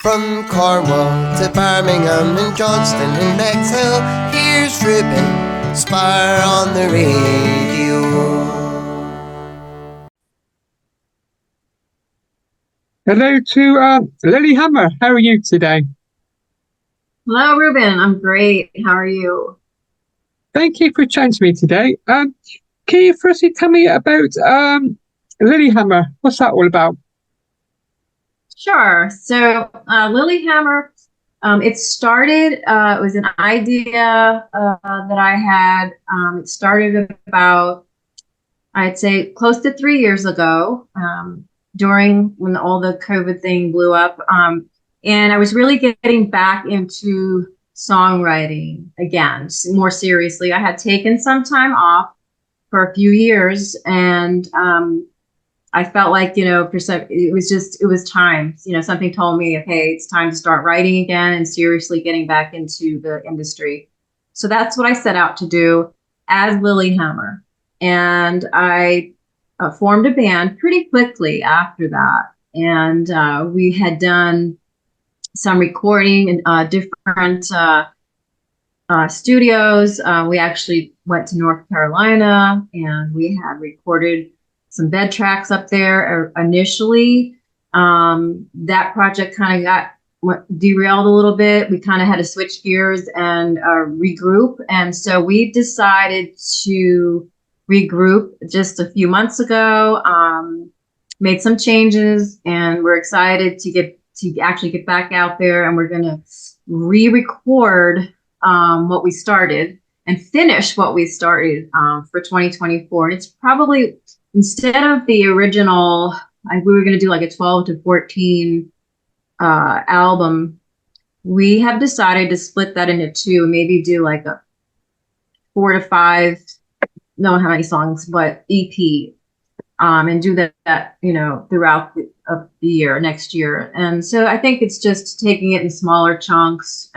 From Cornwall to Birmingham and Johnston and Bexhill, here's Ruben Spire on the radio. Hello to Lilly Hammer. How are you today? Hello, Ruben. I'm great. How are you? Thank you for chatting to me today. Can you firstly tell me about Lilly Hammer? What's that all about? Sure. So, Lilly Hammer, it started, it was an idea that I had. It started about, I'd say, close to 3 years ago, during when all the COVID thing blew up. And I was really getting back into songwriting again, more seriously. I had taken some time off for a few years, and I felt like, it was time. Something told me, okay, it's time to start writing again and seriously getting back into the industry. So that's what I set out to do as Lilly Hammer. And I formed a band pretty quickly after that. And we had done some recording in different studios. We actually went to North Carolina and we had recorded some bed tracks up there initially. That project kind of got derailed a little bit. We kind of had to switch gears and regroup. And so we decided to regroup just a few months ago, made some changes, and we're excited to actually get back out there, and we're going to re-record what we started and finish what we started for 2024. And it's probably, instead of the original, we were going to do like a 12 to 14 album, we have decided to split that into two and maybe do like a 4 to 5, no how many songs, but EP, and do that throughout the year, next year. And so I think it's just taking it in smaller chunks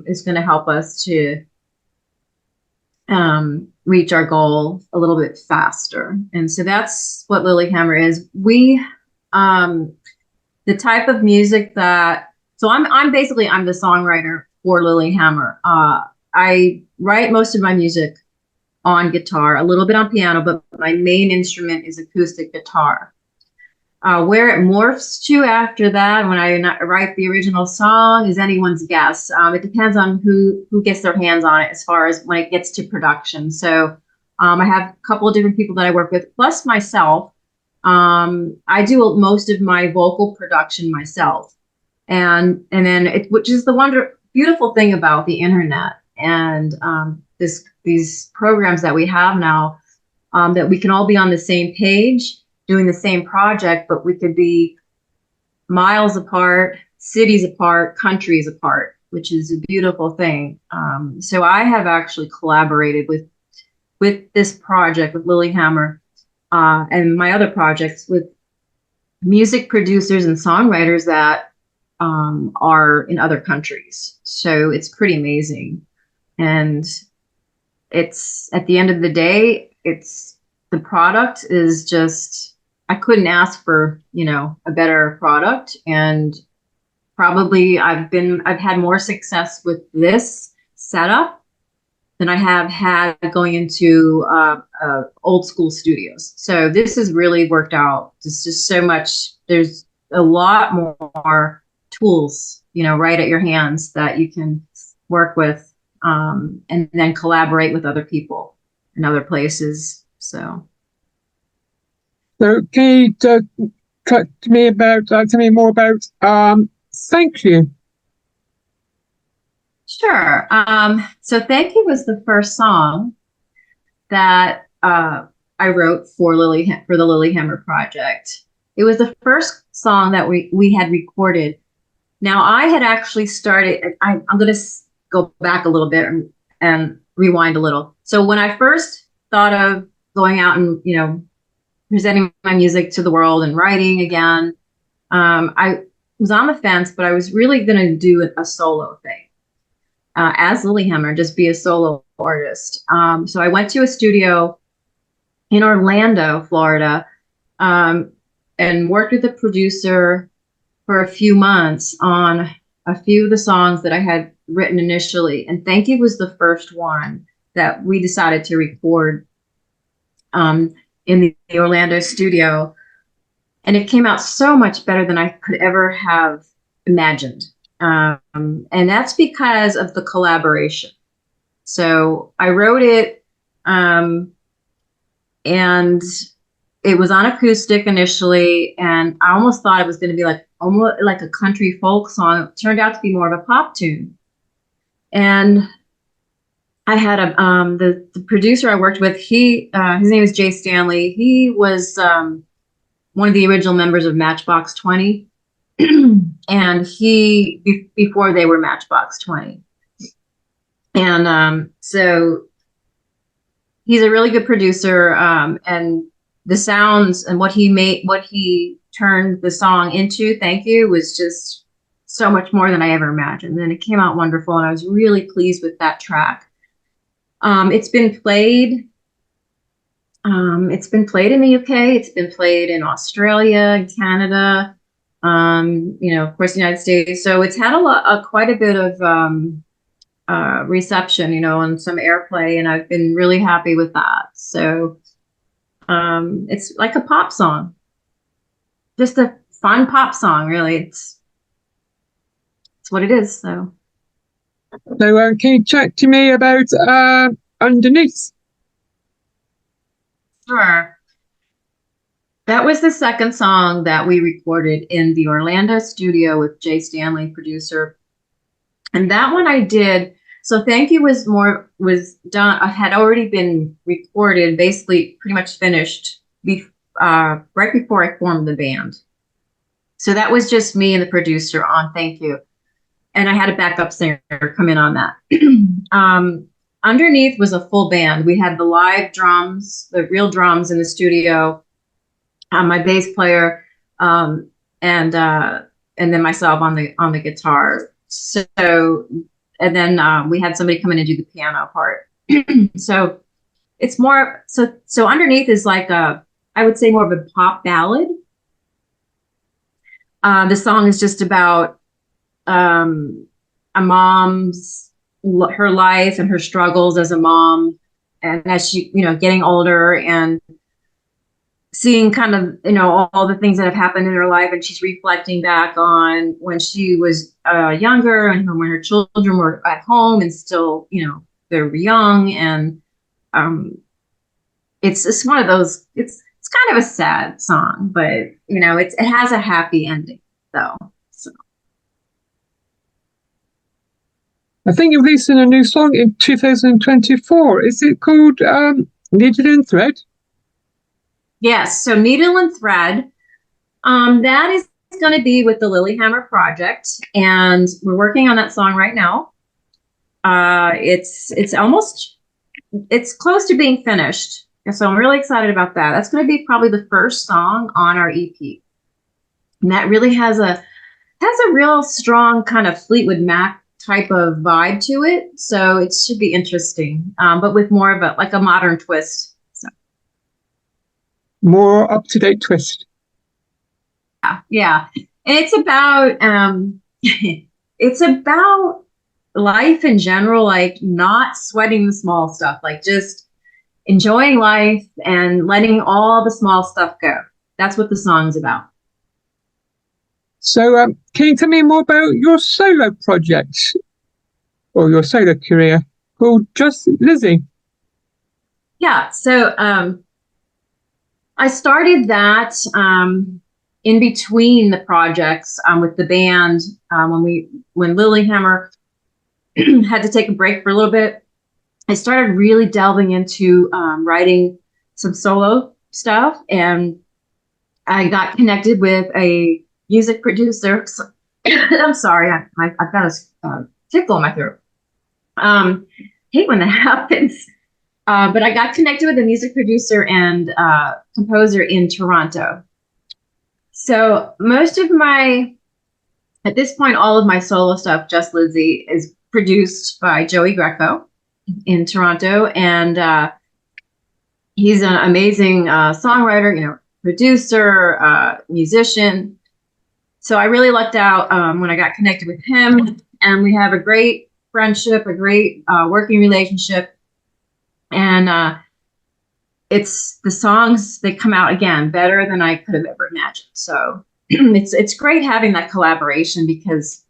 is going to help us to reach our goal a little bit faster. And so that's what Lilly Hammer is. We, the type of music that, so I'm the songwriter for Lilly Hammer. I write most of my music on guitar, a little bit on piano, but my main instrument is acoustic guitar. Where it morphs to after that, when I write the original song, is anyone's guess. It depends on who gets their hands on it as far as when it gets to production. So I have a couple of different people that I work with, plus myself. I do most of my vocal production myself. And then which is the beautiful thing about the internet and these programs that we have now, that we can all be on the same page doing the same project, but we could be miles apart, cities apart, countries apart, which is a beautiful thing. So I have actually collaborated with this project with Lilly Hammer and my other projects with music producers and songwriters that are in other countries. So it's pretty amazing. And it's, at the end of the day, the product is just, I couldn't ask for, a better product. And probably I've had more success with this setup than I have had going into old school studios. So this has really worked out. It's just so much, there's a lot more tools, right at your hands that you can work with, and then collaborate with other people in other places. So can you tell me more about Thank You? Sure. So Thank You was the first song that I wrote for the Lilly Hammer project. It was the first song that we had recorded. Now I had actually started, I'm going to go back a little bit and rewind a little. So when I first thought of going out and, presenting my music to the world and writing again, I was on the fence, but I was really going to do a solo thing as Lilly Hammer, just be a solo artist. So I went to a studio in Orlando, Florida, and worked with a producer for a few months on a few of the songs that I had written initially. And Thank You was the first one that we decided to record in the Orlando studio. And it came out so much better than I could ever have imagined. And that's because of the collaboration. So I wrote it, and it was on acoustic initially, and I almost thought it was going to be like almost like a country folk song. It turned out to be more of a pop tune. And I had the producer I worked with. His name is Jay Stanley. He was one of the original members of Matchbox 20, and before they were Matchbox 20. And so he's a really good producer, and the sounds and what he turned the song into, Thank You, was just so much more than I ever imagined. And it came out wonderful, and I was really pleased with that track. It's been played. It's been played in the UK. It's been played in Australia and Canada. Of course, the United States. So it's had quite a bit of reception, and some airplay, and I've been really happy with that. So it's like a pop song, just a fun pop song, really. It's what it is. So can you chat to me about Underneath? Sure. That was the second song that we recorded in the Orlando studio with Jay Stanley, producer. And that one I did. So Thank You was done. I had already been recorded, basically pretty much finished right before I formed the band. So that was just me and the producer on Thank You. And I had a backup singer come in on that. Underneath was a full band. We had the live drums, the real drums in the studio, my bass player, and then myself on the guitar. So, and then we had somebody come in and do the piano part. So it's more, so Underneath is like I would say more of a pop ballad. The song is just about a mom's, her life and her struggles as a mom, and as she, getting older and seeing kind of, all the things that have happened in her life, and she's reflecting back on when she was younger and when her children were at home and still, they were young, and it's one of those. It's kind of a sad song, but it has a happy ending though. So. I think you're releasing a new song in 2024. Is it called Needle and Thread? Yes, so Needle and Thread. That is going to be with the Lilly Hammer project, and we're working on that song right now. It's close to being finished, so I'm really excited about that. That's going to be probably the first song on our EP, and that really has a real strong kind of Fleetwood Mac type of vibe to it. So it should be interesting, but with more of a modern twist. So more up-to-date twist. Yeah. And it's about it's about life in general, like not sweating the small stuff, like just enjoying life and letting all the small stuff go. That's what the song's about. So can you tell me more about your solo project or your solo career called Just Lizzy? Yeah, so I started that in between the projects with the band when Lilly Hammer had to take a break for a little bit. I started really delving into writing some solo stuff, and I got connected with a music producer. I'm sorry, I've got a tickle in my throat. Hate when that happens. But I got connected with a music producer and composer in Toronto. So at this point, all of my solo stuff, Just Lizzy, is produced by Joey Greco in Toronto. And he's an amazing songwriter, producer, musician. So I really lucked out when I got connected with him, and we have a great friendship, a great working relationship, and it's the songs, they come out again better than I could have ever imagined. So it's great having that collaboration, because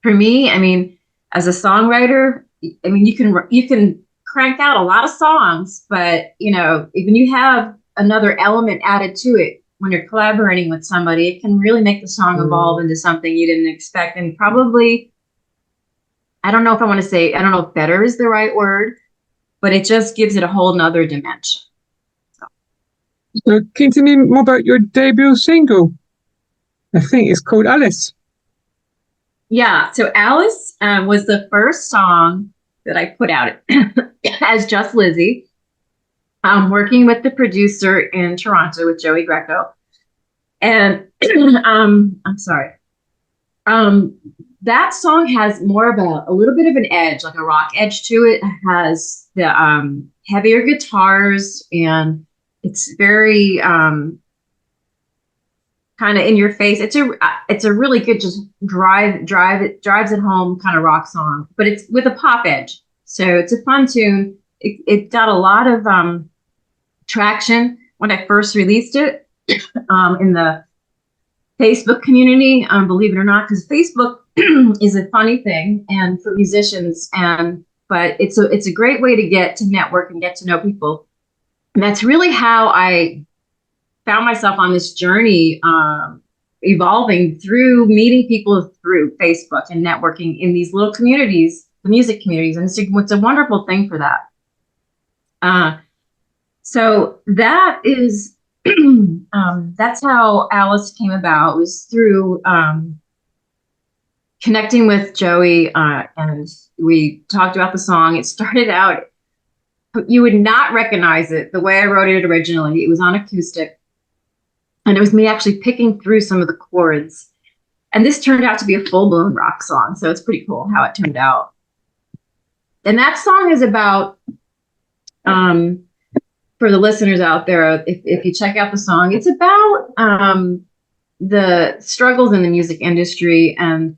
for me, I mean, as a songwriter, I mean, you can crank out a lot of songs, but you know, when you have another element added to it when you're collaborating with somebody, it can really make the song evolve into something you didn't expect. And probably, I don't know if I want to say, I don't know if better is the right word, but it just gives it a whole nother dimension. So can you tell me more about your debut single? I think it's called Alice. Yeah, so Alice was the first song that I put out as Just Lizzy. Working with the producer in Toronto with Joey Greco. And I'm sorry. That song has more of a little bit of an edge, like a rock edge to it. It has the heavier guitars, and it's very kind of in your face. It's a really good, just drives it home kind of rock song, but it's with a pop edge. So it's a fun tune. It got a lot of traction when I first released it in the Facebook community, believe it or not, because Facebook is a funny thing and for musicians, but it's a great way to get to network and get to know people. And that's really how I found myself on this journey, evolving through meeting people through Facebook and networking in these little communities, the music communities, and it's a wonderful thing for that. So that is that's how Alice came about. It was through connecting with Joey, and we talked about the song. It started out, you would not recognize it the way I wrote it originally. It was on acoustic, and it was me actually picking through some of the chords. And this turned out to be a full-blown rock song, so it's pretty cool how it turned out. And that song is about, for the listeners out there, if you check out the song, it's about the struggles in the music industry, and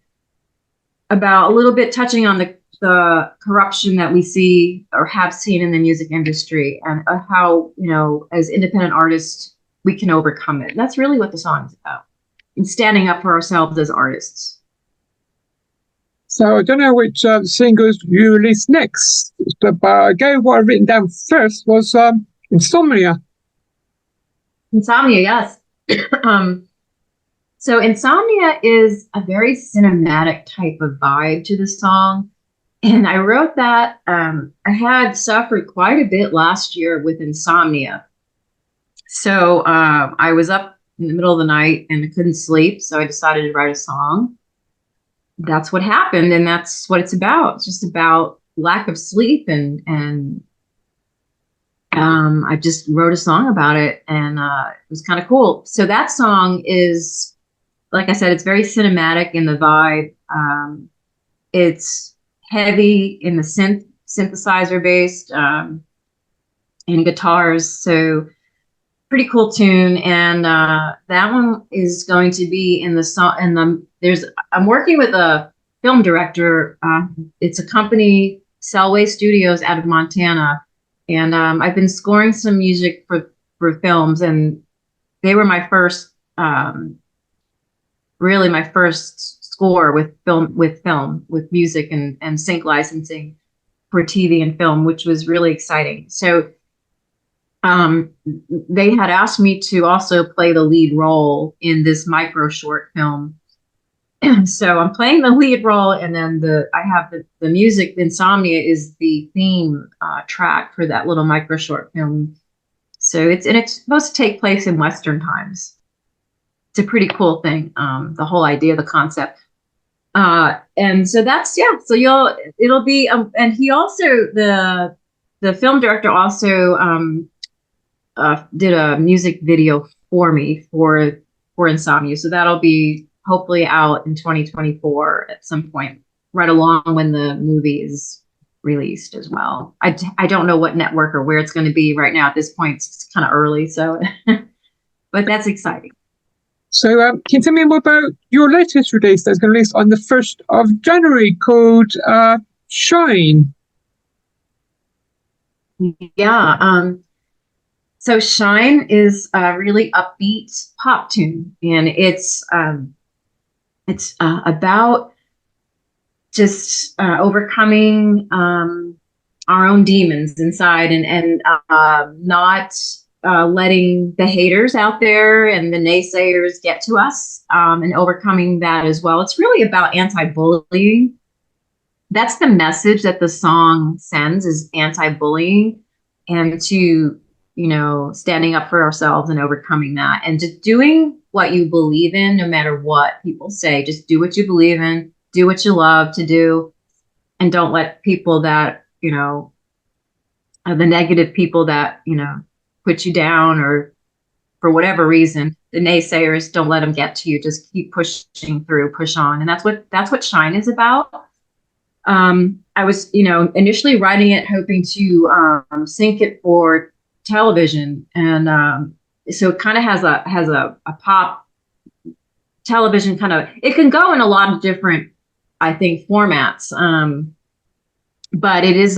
about a little bit touching on the corruption that we see or have seen in the music industry, and how, you know, as independent artists, we can overcome it. That's really what the song is about, and standing up for ourselves as artists. So I don't know which singles you released next, but again, what I've written down first was Insomnia. Insomnia, yes. So Insomnia is a very cinematic type of vibe to the song. And I wrote that, I had suffered quite a bit last year with insomnia. So I was up in the middle of the night and I couldn't sleep. So I decided to write a song. That's what happened. And that's what it's about. It's just about lack of sleep. And I just wrote a song about it, and it was kind of cool. So that song is, like I said, it's very cinematic in the vibe. It's heavy in the synthesizer based, in guitars. So pretty cool tune. And that one is going to be in the song. And I'm working with a film director. It's a company, Selway Studios, out of Montana. And I've been scoring some music for films, and they were my first, really my first score with music and sync licensing for TV and film, which was really exciting. So they had asked me to also play the lead role in this micro short film. So I'm playing the lead role, and then I have the music. Insomnia is the theme track for that little micro short film. So it's supposed to take place in Western times. It's a pretty cool thing. The whole idea, the concept, and so that's, yeah. So it'll be, and he also, the film director also did a music video for me for Insomnia. So that'll be hopefully out in 2024 at some point, right along when the movie is released as well. I don't know what network or where it's going to be right now. At this point, it's kind of early, so but that's exciting. So, can you tell me more about your latest release that's going to release on the 1st of January called Shine? Yeah. So Shine is a really upbeat pop tune, and it's about just overcoming our own demons inside, and not letting the haters out there and the naysayers get to us, and overcoming that as well. It's really about anti-bullying. That's the message that the song sends, is anti-bullying, and to, standing up for ourselves and overcoming that, and just doing what you believe in, no matter what people say. Just do what you believe in, do what you love to do, and don't let people that, the negative people that, put you down, or for whatever reason, the naysayers, don't let them get to you. Just keep pushing through, push on. And that's what Shine is about. I was, initially writing it, hoping to sync it for television, and so it kind of has a pop television kind of. It can go in a lot of different, I think, formats, but it is.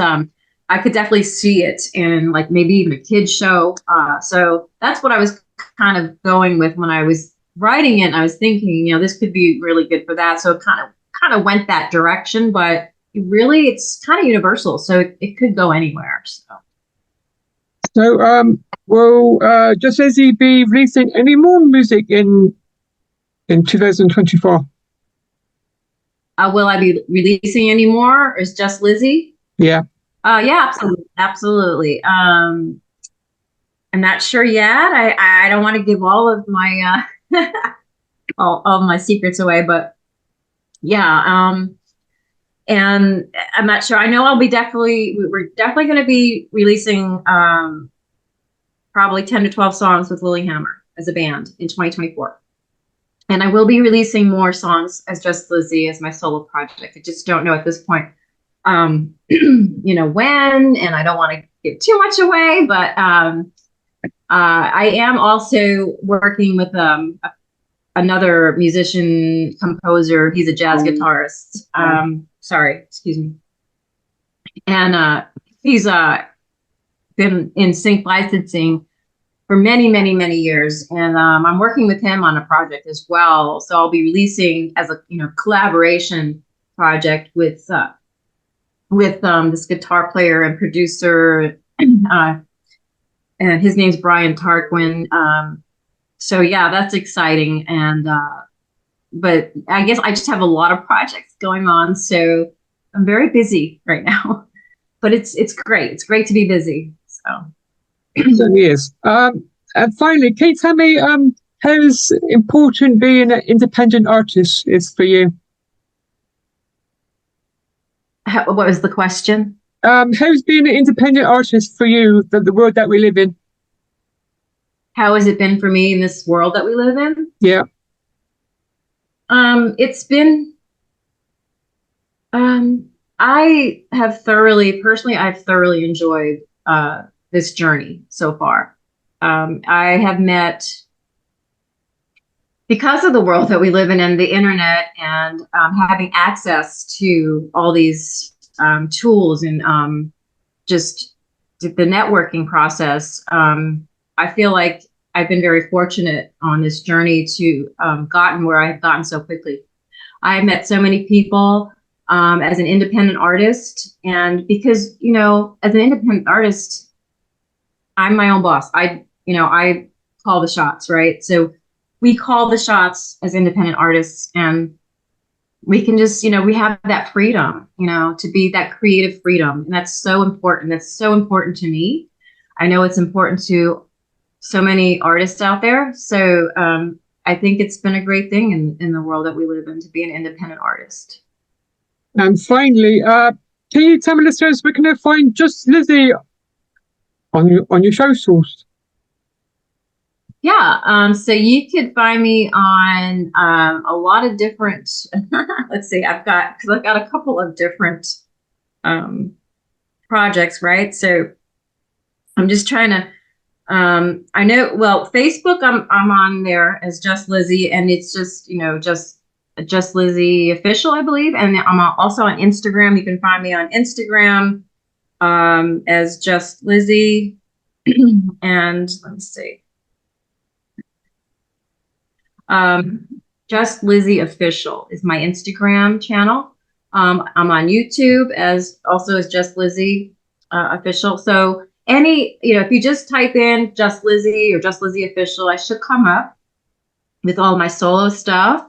I could definitely see it in, like, maybe even a kids show. So that's what I was kind of going with when I was writing it. And I was thinking, this could be really good for that. So it kind of went that direction, but really, it's kind of universal, so it could go anywhere. So, will Just Lizzy be releasing any more music in 2024? Will I be releasing any more? Or is Just Lizzy? Yeah. Yeah, absolutely, absolutely. I'm not sure yet. I don't want to give all of my all my secrets away, but yeah. And I'm not sure. I know we're definitely going to be releasing probably 10 to 12 songs with Lilly Hammer as a band in 2024. And I will be releasing more songs as Just Lizzy, as my solo project. I just don't know at this point, when, and I don't want to give too much away, but I am also working with another musician, composer. He's a jazz guitarist. Sorry, excuse me. And he's been in sync licensing for many, many, many years. And I'm working with him on a project as well. So I'll be releasing as a collaboration project with this guitar player and producer, and his name's Brian Tarquin. So yeah, that's exciting. And but I guess I just have a lot of projects going on, so I'm very busy right now. But it's great. It's great to be busy. So Certainly is. And finally, can you tell me how important being an independent artist is for you? what was the question? How's being an independent artist for you, the world that we live in? How has it been for me in this world that we live in? Yeah. It's been, I've thoroughly enjoyed this journey so far. I have met, because of the world that we live in and the internet, and having access to all these tools, and just the networking process, I feel like I've been very fortunate on this journey to gotten where I've gotten so quickly. I have met so many people as an independent artist, and because, as an independent artist, I'm my own boss. I call the shots, right? So we call the shots as independent artists, and we can just, we have that freedom, to be that creative freedom. And that's so important. That's so important to me. I know it's important to so many artists out there. So I think it's been a great thing in the world that we live in, to be an independent artist. And finally, can you tell me, listeners, where can I find Just Lizzy on your socials? Yeah, so you could find me on a lot of different. Let's see, I've got a couple of different projects, right? So I'm just trying to I know, well, Facebook, I'm on there as Just Lizzy, and it's just, Just Lizzy official, I believe. And I'm also on Instagram. You can find me on Instagram, as Just Lizzy. And let me see. Just Lizzy official is my Instagram channel. I'm on YouTube as Just Lizzy official. So if you just type in Just Lizzy or Just Lizzy official, I should come up with all my solo stuff.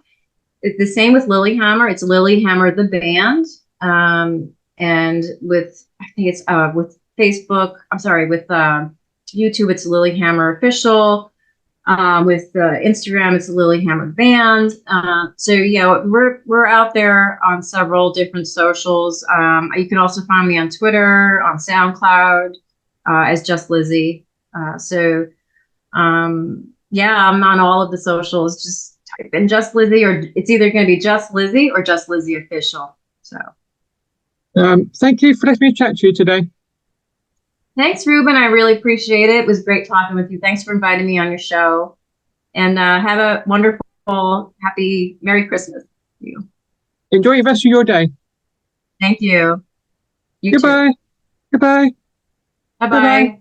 It's the same with Lilly Hammer. It's Lilly Hammer the band. And with I think it's with Facebook. I'm sorry, with YouTube, it's Lilly Hammer official. With Instagram, it's Lilly Hammer Band. So yeah, we're out there on several different socials. You can also find me on Twitter, on SoundCloud, as Just Lizzy. Yeah, I'm on all of the socials. Just type in Just Lizzy, or it's either going to be Just Lizzy or Just Lizzy official. So thank you for letting me chat to you today. thanks, Ruben. I really appreciate it. It was great talking with you. Thanks for inviting me on your show. And have a wonderful, happy, Merry Christmas to you. Enjoy the rest of your day. Thank you. You Goodbye. too. Goodbye. Bye-bye.